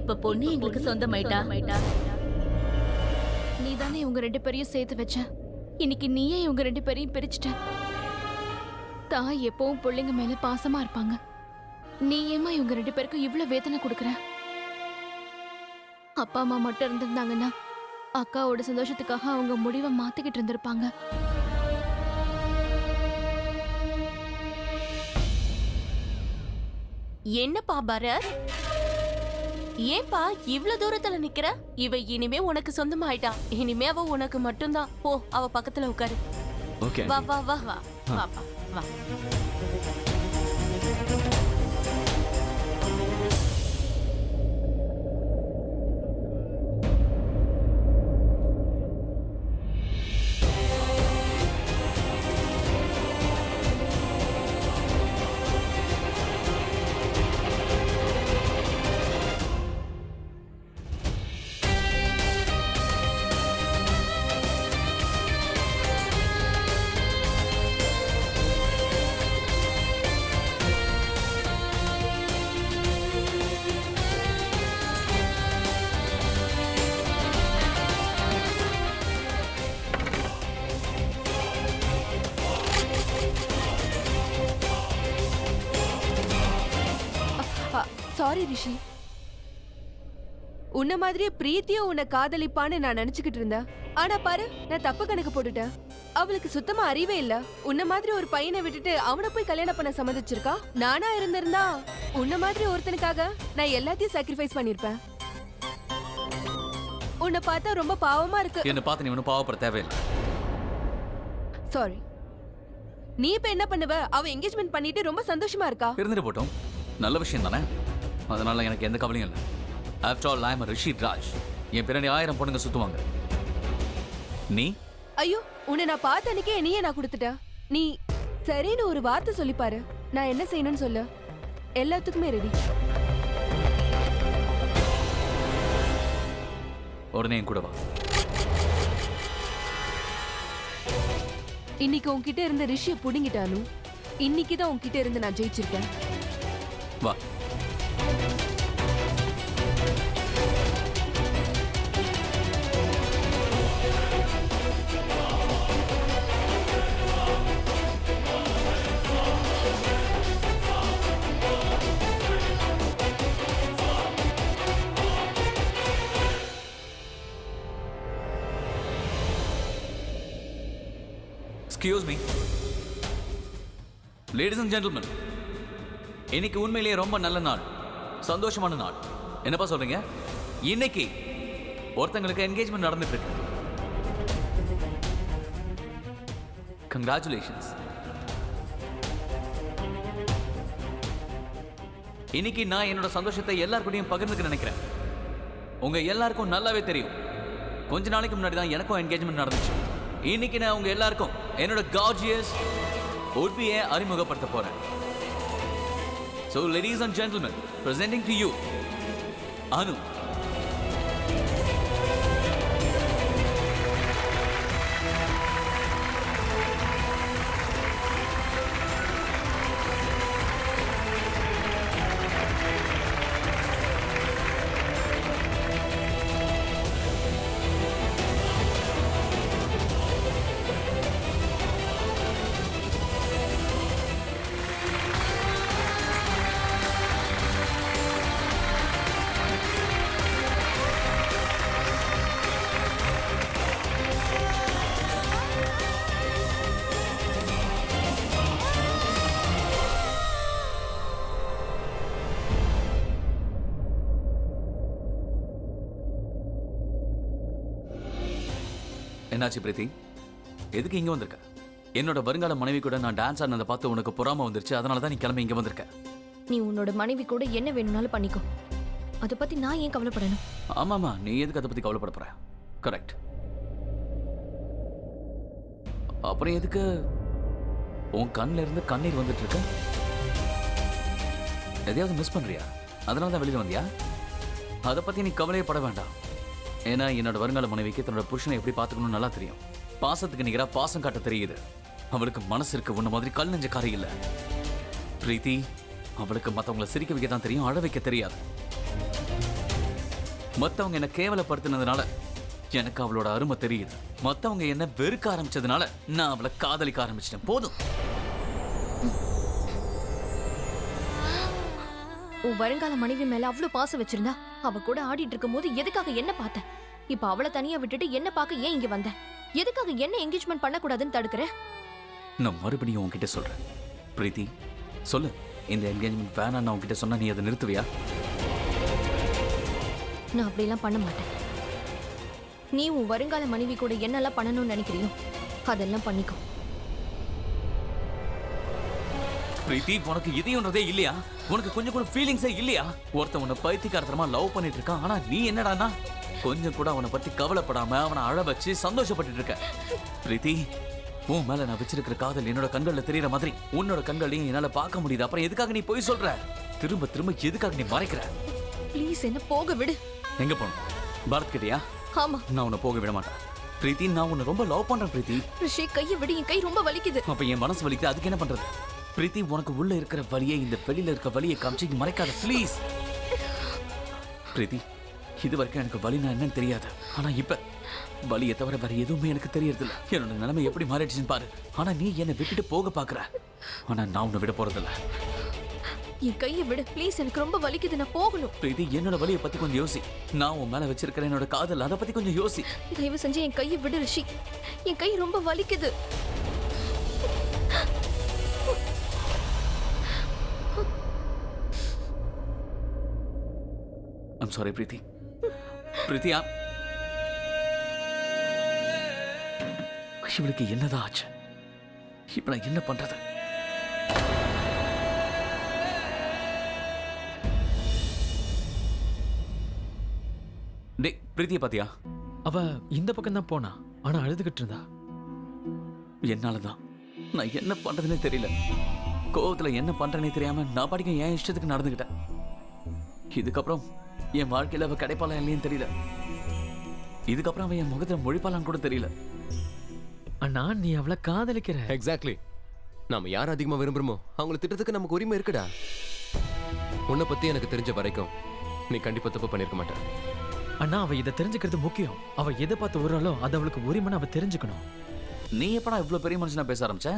இப்ப பொண்ணு எங்களுக்கு சொந்தமாயிட்டா. நீ தானே இவங்க 2 பேரையும் சேர்த்து வச்ச. இன்னைக்கு நீயே இவங்க 2 பேரையும் பிரிச்சுட்ட. தாய் எப்பவும் பிள்ளைங்க மேல பாசமா இருப்பாங்க. நீ ஏமா இவங்க 2 பேருக்கும் இவ்வளவு வேதனை கொடுக்கற? அப்பா அம்மா மட்டும் இருந்திருந்தாங்கன்னா அக்காவோட சந்தோஷத்துக்காக அவங்க முடிவை மாத்திக்கிட்டு இருந்திருப்பாங்க. என்னப்பா பரத், ஏன்பா இவ்ளோ தூரத்துல நிக்கிற? இவ இனிமே உனக்கு சொந்தமாயிட்டா. இனிமே அவ உனக்கு மட்டும்தான். போ, அவ பக்கத்துல உட்காரு. ஓகே வா வா வா வா வாப்பா வா. சாரி ரிஷி, உன்ன மாதிரியே பிரீத்தியும் உன்னை காதலிப்பான்னு நான் நினைச்சுக்கிட்டு இருந்தேன். ஆனா பாரு, நான் தப்பு கணக்கு போட்டுட்டேன். அவளுக்கு சுத்தமா அறிவே இல்ல. உன்ன மாதிரி ஒரு பையனை விட்டுட்டு அவனை போய் கல்யாணம் பண்ண சம்மதிச்சிருக்கா. நானா இருந்திருந்தா உன்ன மாதிரி ஒருத்தனுக்காக நான் எல்லாத்தையும் சாக்ரிஃபைஸ் பண்ணிருப்பேன். உன்னை பார்த்தா ரொம்ப பாவமா இருக்கு. என்ன பார்த்து நீ ஒன்னும் பாவப்பட தேவையில்லை. சாரி. நீ இப்ப என்ன பண்ணுவ? அவ என்கேஜ்மெண்ட் பண்ணிட்டு ரொம்ப சந்தோஷமா இருக்கா. இருந்துட்டு போட்டோம், நல்ல விஷயம் தானே. அதனால எனக்கு எந்த கவலையும் இல்லை. ஆஃப்டர் ஆல் ஐ அம் ரிஷி ராஜ். என் பின்னாடி 1000 பொண்ணுங்க சுத்துவாங்க. நீ ஐயோ, உன்னை நான் பார்த்த அன்னைக்கே நீயே நான் கொடுத்துட்டேன். நீ சரின்னு ஒரு வார்த்தை சொல்லி பாரு, நான் என்ன செய்யணும்னு சொல்லு. எல்லாத்துக்குமே ரெடி. உடனே என் கூட வா. இன்னைக்கு உன்கிட்ட இருந்த ரிஷியை புடுங்கிட்டானு. இன்னைக்கு தான் உன்கிட்ட இருந்து நான் ஜெயிச்சிருக்கேன். வா. Excuse me. Ladies and gentlemen, இன்னைக்கு உண்மையிலேயே ரொம்ப நல்ல நாள், சந்தோஷமான நாள். என்னப்பா சொல்றீங்க? இன்னைக்கு ஒருத்தங்களுக்கு என்கேஜ்மெண்ட் நடந்துட்டு இருக்கு. Congratulations. இன்னைக்கு நான் என்னோட சந்தோஷத்தை எல்லாருக்கூடயும் பகிர்ந்துக்க நினைக்கிறேன். உங்க எல்லாருக்கும் நல்லாவே தெரியும், கொஞ்ச நாளைக்கு முன்னாடி தான் எனக்கும் என்கேஜ்மெண்ட் நடந்துச்சு. இன்னைக்கு நான் உங்க எல்லாருக்கும் என்னோட கார்ஜியஸ் உட்பியை அறிமுகப்படுத்த போறேன். So ladies and gentlemen, presenting to you Anu. என்னாச்சு பிரீத்தி? எதுக்கு இங்க வந்திருக்க? என்னோட வருங்கால மனைவி கூட நான் டான்ஸ் ஆனதை பார்த்து உனக்கு பொறாம வந்துருச்சு, அதனால தான் நீ கிளம்பி இங்க வந்திருக்க. நீ உன்னோட மனைவி கூட என்ன வேணும்னாலும் பண்ணிக்கோ. அதை பத்தி நான் ஏன் கவலைப்படணும்? ஆமாமா, நீ எதுக்கு அதை பத்தி கவலைப்பட போற? கரெக்ட். அப்புறம் எதுக்கு உன் கண்ணில் இருந்து கண்ணீர் வந்துட்டு இருக்க? எதையாவது மிஸ் பண்றியா? அதனால தான் வெளியில வந்தியா? அதை பத்தி நீ கவலையே பட வேண்டாம். ஏன்னா என்னோட வருங்கால மனைவிக்கு தன்னோட புருஷனை எப்படி பார்த்துக்கணும்னு நல்லா தெரியும். பாசத்துக்கு நிகரா பாசம் காட்ட தெரியுது. அவளுக்கு மனசு இருக்கு, உன்ன மாதிரி கல் நெஞ்ச காரி இல்ல. பிரீத்தி, அவளுக்கு மற்றவங்களை சிரிக்க வைக்க தான் தெரியும், அழ வைக்க தெரியாது. மத்தவங்க என்ன கேவலப்படுத்தினதுனால எனக்கு அவளோட அருமை தெரியுது. மத்தவங்க என்ன வெறுக்க ஆரம்பிச்சதுனால நான் அவளை காதலிக்க ஆரம்பிச்சிட்டேன். போதும். உன் வருங்கால மனைவி மேல அவ்வளவு பாசம் வச்சிருந்தா அவ கூட ஆடிட்டு இருக்கும் போது எதுக்காக என்ன பார்த்த? இப்ப அவளை தனியா விட்டுட்டு என்ன பார்க்க ஏன் இங்க வந்த? எதுக்காக என்ன என்கேஜ்மெண்ட் பண்ண கூடாதுன்னு தடுக்கிற? நான் மறுபடியும் உன்கிட்ட சொல்றேன் பிரீத்தி, சொல்லு, இந்த என்கேஜ்மெண்ட் வேணாம் நான் உன்கிட்ட சொன்னா நீ அதை நிறுத்துவியா? நான் அப்படியெல்லாம் பண்ண மாட்டேன். நீ உன் வருங்கால மனைவி கூட என்னெல்லாம் பண்ணணும்னு நினைக்கிறியோ அதெல்லாம் பண்ணிக்கோ. பிரீத்தி, உனக்கு இதயம்ன்றதே இல்லையா? உனக்கு கொஞ்சம் கூட ஃபீலிங்ஸே இல்லையா? ஒருத்தன் உன்னை பைத்தியக்காரத்தனமா லவ் பண்ணிட்டு இருக்கான். ஆனா நீ என்னடானா கொஞ்சம் கூட அவனை பத்தி கவலைப்படாம அவனை அழ வச்சு சந்தோஷப்பட்டு இருக்க. பிரீத்தி, உன் மேல நான் வச்சிருக்கிற காதல் என்னோட கண்கள்ல தெரியற மாதிரி உன்னோட கண்களையும் என்னால பார்க்க முடியுது. அப்புறம் எதுக்காக நீ போய் சொல்ற? திரும்ப திரும்ப எதுக்காக நீ மறைக்கிற? ப்ளீஸ் என்ன போக விடு. எங்க போகணும்? பரத் கிட்டயா? ஆமா. நான் உன்னை போக விட மாட்டேன் பிரீத்தி. நான் உன்னை ரொம்ப லவ் பண்றேன் பிரீத்தி. ரிஷி, கையை விடு. என் கை ரொம்ப வலிக்குது. அப்ப என் மனசு வலிக்குது, அதுக்கு என்ன பண்றது? பிரீத்தி, உனக்கு உள்ள இருக்கிற வலியை இந்த வெளியில இருக்க வலியை காமிச்சு மறைக்காத ப்ளீஸ். பிரீத்தி, இது வரைக்கும் எனக்கு வலினா என்னன்னு தெரியாது. ஆனா இப்ப வலியை தவிர வேற எதுவுமே எனக்கு தெரியறது இல்ல. என்னோட நிலைமை எப்படி மாறிடுச்சுன்னு பாரு. ஆனா நீ என்னை விட்டுட்டு போக பாக்குற. ஆனா நான் உன்னை விட போறதில்ல. என் கையை விடு ப்ளீஸ். எனக்கு ரொம்ப வலிக்குது. நான் போகணும். பிரீத்தி, என்னோட வலியை பத்தி கொஞ்சம் யோசி. நான் உன் மேல வச்சிருக்கிற என்னோட காதல் அதை பத்தி கொஞ்சம் யோசி. தயவு செஞ்சு என் கையை விடு ரிஷி. என் கை ரொம்ப வலிக்குது. ஐம் சாரி பிரீத்தி. பிரீத்தியா, இவளுக்கு என்னதான் ஆச்சு? இப்ப நான் என்ன பண்றது? டேய், பிரீத்தியை பாத்தியா? அவ இந்த பக்கம் தான் போனா, ஆனா அழுதுகிட்டு இருந்தா. என்னாலதான். நான் என்ன பண்றதுன்னே தெரியல. கோவத்துல என்ன பண்றேனே தெரியாம நான் பாட்டுக்கு என் இஷ்டத்துக்கு நடந்துக்கிட்டேன். இதுக்கப்புறம் என் வாழ்க்கையில அவ கிடைப்பாளா இல்லைன்னு தெரியல. இதுக்கப்புறம் அவன் என் முகத்துல மொழிப்பாளான்னு கூட தெரியல. அண்ணா, நீ அவளை காதலிக்கிற. எக்ஸாக்ட்லி. நாம யார் அதிகமா விரும்புறோமோ அவங்கள திட்டத்துக்கு நமக்கு உரிமை இருக்குடா. உன்னை பத்தி எனக்கு தெரிஞ்ச வரைக்கும் நீ கண்டிப்பா தப்பு பண்ணிருக்க மாட்ட. அண்ணா, அவ இதை தெரிஞ்சுக்கிறது முக்கியம். அவ எதை பார்த்து வருவாளோ அது அவளுக்கு உரிமைன்னு அவ தெரிஞ்சுக்கணும். நீ எப்படா இவ்வளவு பெரிய மனுஷனா பேச ஆரம்பிச்ச?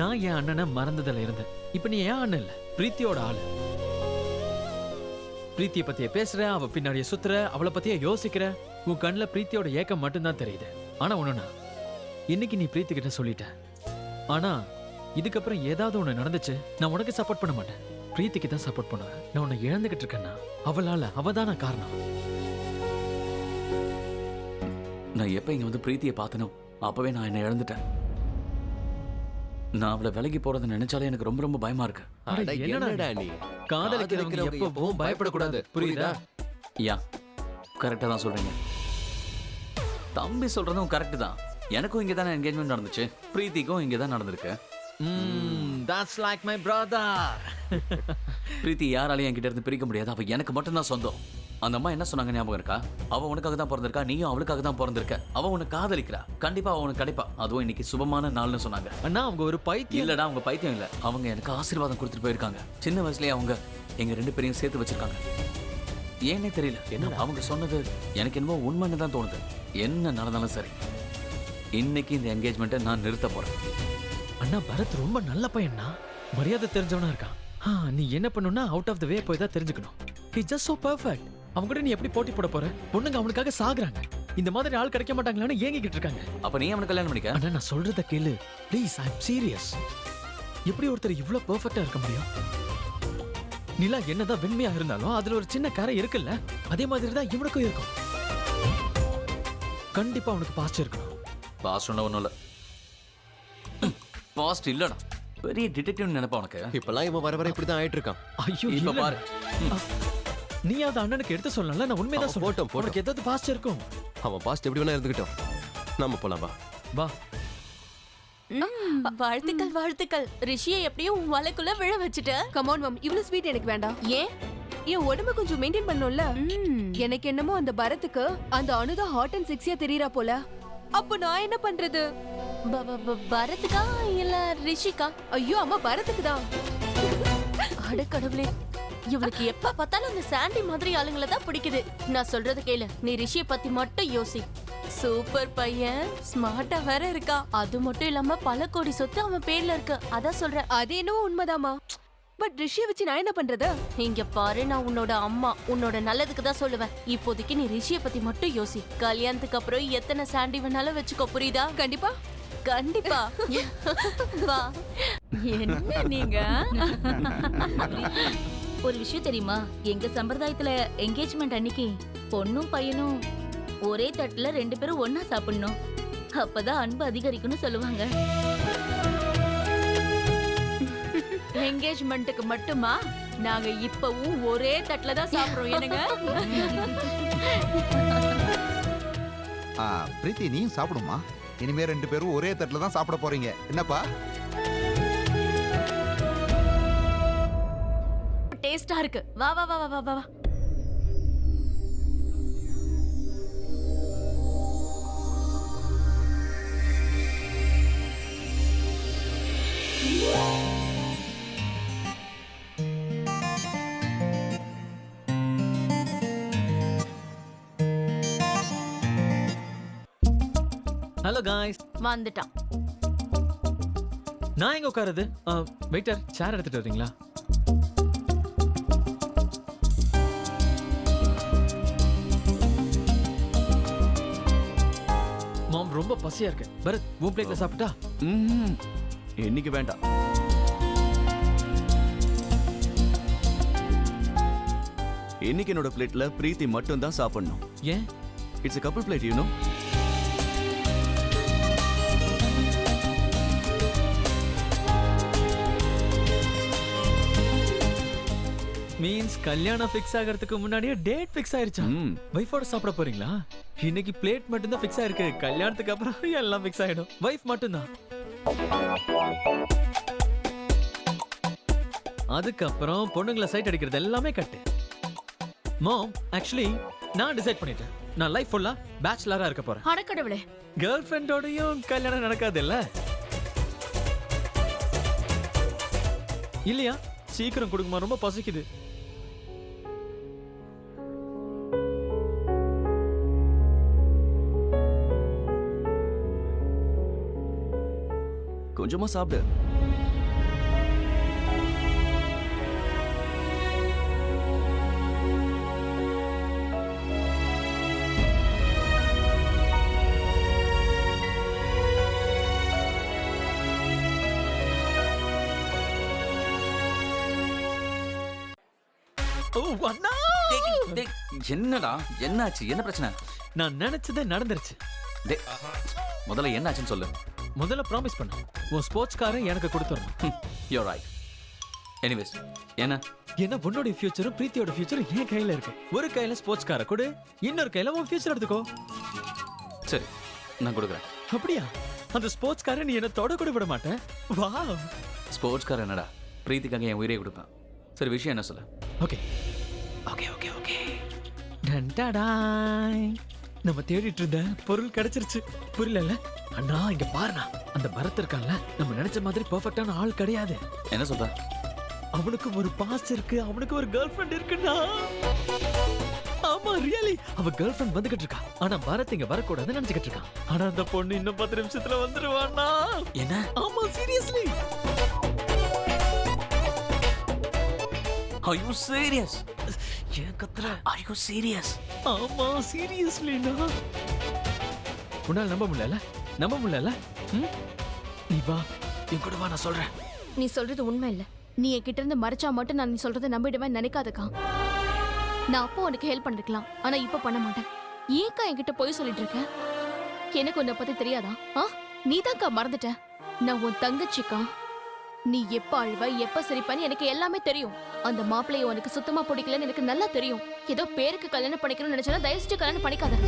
நான் என் அண்ணனை மறந்ததுல இருந்தேன். இப்ப நீ ஏன் அண்ணன் இல்ல, பிரீத்தியோட ஆளு. பிரீத்தியை பத்தியே பேசுற, அவ பின்னாடியே சுத்துற, அவளை பத்தியே யோசிக்கிற. உன் கண்ணுல பிரீத்தியோட ஏக்கம் மட்டும்தான் தெரியுது. ஆனா ஒண்ணுனா, இன்னைக்கு நீ பிரீத்தி கிட்ட சொல்லிட்ட. ஆனா இதுக்கப்புறம் ஏதாவது ஒண்ணு நடந்துச்சு, நான் உனக்கு சப்போர்ட் பண்ண மாட்டேன். பிரீத்திக்கு தான் சப்போர்ட் பண்ணுவேன். நான் உன்னை இழந்துகிட்டு இருக்கேன்னா அவளால அவதான காரணம். நான் எப்ப இங்க வந்து பிரீத்தியை பார்த்தனோ அப்பவே நான் என்ன இழந்துட்டேன். நான் அவளை விலகி போறதை நினைச்சாலே எனக்கு ரொம்ப ரொம்ப பயமா இருக்கு. அட, அட, என்னடா என்னடா நீ? காதலிக்கிறவங்க எப்பவும் பயப்படக்கூடாது, புரியுதா? யா, கரெக்டா தான் சொல்றீங்க. தம்பி சொல்றதும் கரெக்ட் தான். எனக்கும் இங்க தானே என்கேஜ்மெண்ட் நடந்துச்சு, பிரீத்திக்கும் இங்க தான் நடந்திருக்கு. That's like my brother. பிரீத்தி யாராலையும் என்கிட்ட இருந்து பிரிக்க முடியாது. அவ எனக்கு மட்டும்தான் சொந்தம். அந்த அம்மா என்ன சொன்னாங்க ஞாபகம் இருக்கா? அவ உனக்காக தான் பிறந்திருக்கா, நீயும் அவளுக்காக தான் பிறந்திருக்க. அவ உன்னை காதலிக்கிறா, கண்டிப்பா அவ உனக்கு கிடைப்பா. அதுவும் இன்னைக்கு சுபமான நாள்னு சொன்னாங்க. அண்ணா, அவங்க ஒரு பைத்தியம். இல்லடா, அவங்க பைத்தியம் இல்ல. அவங்க எனக்கு ஆசீர்வாதம் கொடுத்துட்டு போயிருக்காங்க. சின்ன வயசுலயே அவங்க எங்க ரெண்டு பேரையும் சேர்த்து வச்சிருக்காங்க. ஏன்னே தெரியல. என்ன அவங்க சொன்னது எனக்கு என்னமோ உண்மைன்னு தான் தோணுது. என்ன நடந்தாலும் சரி, இன்னைக்கு இந்த என்கேஜ்மெண்ட்டை நான் நிறுத்த போறேன். அண்ணா, பரத் ரொம்ப நல்ல பையனா, மரியாதை தெரிஞ்சவனா இருக்கான். நீ என்ன பண்ணணும்னா அவுட் ஆஃப் த வே போய் தான் தெரிஞ்சுக்கணும். He just so perfect. அவங்க கூட நீ எப்படி போட்டி போட போற? பொண்ணுங்க அவனுக்காக சாகுறாங்க. இந்த மாதிரி ஆள் கிடைக்க மாட்டாங்களான்னு ஏங்கிக்கிட்டு இருக்காங்க. அப்ப நீ அவனை கல்யாணம் பண்ணிக்க. அண்ணா, நான் சொல்றத கேளு ப்ளீஸ். I am serious. எப்படி ஒருத்தர் இவ்ளோ பெர்ஃபெக்ட்டா இருக்க முடியும்? நிலா என்னதான் வெண்மையா இருந்தாலும் அதுல ஒரு சின்ன கரை இருக்குல்ல, அதே மாதிரி தான் இவனுக்கும் இருக்கும். கண்டிப்பா அவனுக்கு பாஸ்ட் இருக்கணும். பாஸ்ட் ஒன்றும் இல்லை. பாஸ்ட் இல்லடா, பெரிய டிடெக்டிவ் நினைப்பா உனக்கு. இப்பெல்லாம் இவன் வர வர இப்படிதான் ஆயிட்டு இருக்கான். ஐயோ, இப்ப இல்ல. பாரு. நீ அதை அண்ணனுக்கு எடுத்து சொல்லல. நான் உண்மைதான் அவன் சொல்றேன். போட்டும், போட்டும். உனக்கு ஏதாவது பாஸ்ட் இருக்கும். அவன் பாஸ்ட் எப்படி வேணா இருந்துகிட்டோம். நாம போலாம் வா. வா. வாழ்த்துக்கள் வாழ்த்துக்கள். ரிஷியை எப்படியும் உன் வலைக்குள்ள விழ வச்சுட்ட. கமான் மேம், இவ்வளவு ஸ்வீட் எனக்கு வேண்டாம். ஏன்? என் உடம்ப கொஞ்சம் மெயின்டைன் பண்ணணும்ல. எனக்கு என்னமோ அந்த பரத்துக்கு அந்த அனுதான் ஹாட் அண்ட் செக்ஸியா தெரியறா போல. அப்போ நான் என்ன பண்றது? பரத்துக்கா இல்ல ரிஷிகா? ஐயோ அம்மா, பரத்துக்கு தான். அட கடவுளே, இவளுக்கு எப்ப பார்த்தாலும் அந்த சாண்டி மாதிரி ஆளுங்கள தான் பிடிக்குது. நான் சொல்றது கேளு, நீ ரிஷியை பத்தி மட்டும் யோசி. சூப்பர் பையன், ஸ்மார்ட்டா வேற இருக்கா. அது மட்டும் இல்லாம பல கோடி சொத்து அவன் பேர்ல இருக்கு. அதான் சொல்றேன். அது என்னவோ உண்மைதாமா. பட் ரிஷியை வச்சு நான் என்ன பண்றது? இங்க பாரு, நான் உன்னோட அம்மா, உன்னோட நல்லதுக்கு தான் சொல்லுவேன். இப்போதைக்கு நீ ரிஷியை பத்தி மட்டும் யோசி. கல்யாணத்துக்கு அப்புறம் எத்தனை சாண்டி வேணாலும் வச்சுக்கோ, புரியுதா? கண்டிப்பா. கண்டிப்பா. வா. என்ன நீங்க ஒரு விஷயம் தெரியுமா? எங்க சம்பிரதாயத்துல என்கேஜ்மெண்ட் அன்னைக்கு பொண்ணும் பையனும் ஒரே தட்டுல 2 பேரும் ஒண்ணா சாப்பிடணும். அப்பதான் அன்பு அதிகரிக்கும்னு சொல்லுவாங்க. என்கேஜ்மெண்ட்டுக்கு மட்டுமா? நாங்க இப்பவும் ஒரே தட்டுல தான் சாப்பிடுறோம். என்னங்க? பிரீத்தி நீயும் சாப்பிடுமா? இனிமே 2 பேரும் ஒரே தட்டுல தான் சாப்பிட போறீங்க, என்னப்பா? டேஸ்டா இருக்கு. வா வா வா வா வா வா. ஹலோ காய்ஸ், வந்துட்டான். நான் எங்க உட்காருது? வெயிட்டர், சேர் எடுத்துட்டு வரீங்களா? மாம் ரொம்ப பசியா இருக்கு. பரத், உன் பிளேட்ல சாப்பிட்டா? இன்னைக்கு வேண்டாம். இன்னைக்கு என்னோட பிளேட்ல பிரீத்தி மட்டும் தான் சாப்பிடணும். ஏன்? It's a couple plate, you know. Means கல்யாணம் ஃபிக்ஸ் ஆகிறதுக்கு முன்னாடியே டேட் ஃபிக்ஸ் ஆயிருச்சா? வைஃபோட சாப்பிட போறீங்களா? இன்னைக்கு பிளேட் மட்டும் தான் ஃபிக்ஸ் ஆயிருக்கு. கல்யாணத்துக்கு அப்புறம் எல்லாம் ஃபிக்ஸ் ஆயிடும். வைஃப் மட்டும் தான். அதுக்கப்புறம் பொண்ணுங்களை சைட் அடிக்கிறது எல்லாமே கட்டு. மாம், ஆக்சுவலி நான் டிசைட் பண்ணிட்டேன். நான் லைஃப் ஃபுல்லா பேச்சுலரா இருக்க போறேன். அடக்கடவுளே, கேர்ள் ஃப்ரெண்டோடயும் கல்யாணம் நடக்காது இல்ல? இல்லையா? சீக்கிரம் கொடுக்குமா, ரொம்ப பசிக்குது. கொஞ்சமா சாப்பிடு. ஓ அண்ணா, என்னடா, என்னாச்சு? என்ன பிரச்சனை? நான் நினைச்சதே நடந்துருச்சு. டேய், முதல்ல என்னாச்சுன்னு சொல்லு. முதல்ல ப்ராமிஸ் பண்ணு, உன் ஸ்போர்ட்ஸ் காரை எனக்கு கொடுத்துடணும். You right. எனிவேஸ், என்ன? ஏன்னா உன்னோட ஃபியூச்சரும் பிரீத்தியோட ஃபியூச்சரும் என் கையில இருக்கு. ஒரு கையில ஸ்போர்ட்ஸ் காரை கொடு, இன்னொரு கையில உன் ஃபியூச்சர் எடுத்துக்கோ. சரி, நான் கொடுக்குறேன். அப்படியா? அந்த ஸ்போர்ட்ஸ் காரை நீ என்ன தொட கூட விட மாட்டேன். வா. ஸ்போர்ட்ஸ் கார் என்னடா, பிரீத்திக்காக என் உயிரை கொடுப்பேன். சரி, விஷயம் என்ன சொல்லு? Okay okay okay okay. டன்டாடாய், நம்ம தேடிட்டு இருந்த பொருள் கிடைச்சிருச்சு. புரியல அண்ணா? இங்க பாருண்ணா, அந்த பரத் இருக்கான்ல, நம்ம நினைச்ச மாதிரி பெர்ஃபெக்ட்டான ஆள் கிடையாது. என்ன சொல்ற? அவனுக்கு ஒரு பாஸ் இருக்கு, அவனுக்கு ஒரு கேர்ள் ஃப்ரெண்ட் இருக்குண்ணா. ஆமா, ரியலி. அவ கேர்ள் ஃப்ரெண்ட் வந்துகிட்டு இருக்கா. ஆனா பரத் இங்க வரக்கூடாதுன்னு நினைச்சுக்கிட்டு இருக்கான். ஆனா அந்த பொண்ணு இன்னும் 10 நிமிஷத்துல வந்துருவானா? என்ன? ஆமா, சீரியஸ்லி. Are you serious? ஏன் கத்துற? Are you serious? ஆமா, சீரியஸ்லினா. உன்னால நம்ப முடியல? நம்ப முடியல? நீ வா, என் கூட வா, நான் சொல்றேன். நீ சொல்றது உண்மை இல்ல. நீ என்கிட்ட இருந்து மறைச்சா மட்டும் நான் நீ சொல்றதை நம்பிடுவேன் நினைக்காதக்கா. நான் அப்போ உனக்கு ஹெல்ப் பண்ணிருக்கலாம், ஆனா இப்ப பண்ண மாட்டேன். ஏன்க்கா என்கிட்ட போய் சொல்லிட்டு இருக்க? எனக்கு உன்னை பத்தி தெரியாதா? நீ தான்க்கா மறந்துட்ட. நான் உன் தங்கச்சிக்கா. நீ எப்ப அழுவ, எப்ப சிரிப்பான்னு எனக்கு எல்லாமே தெரியும். அந்த மாப்பிள்ளைய உனக்கு சுத்தமா பிடிக்கலன்னு எனக்கு நல்லா தெரியும். ஏதோ பேருக்கு கல்யாணம் பண்ணிக்கணும்னு நினைச்சா தயவு செஞ்சு கல்யாணம் பண்ணிக்காத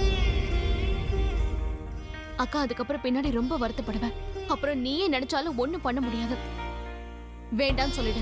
அக்கா. அதுக்கப்புறம் பின்னாடி ரொம்ப வருத்தப்படுவேன். அப்புறம் நீயே நினைச்சாலும் ஒண்ணும் பண்ண முடியாது. வேண்டான்னு சொல்லிடு.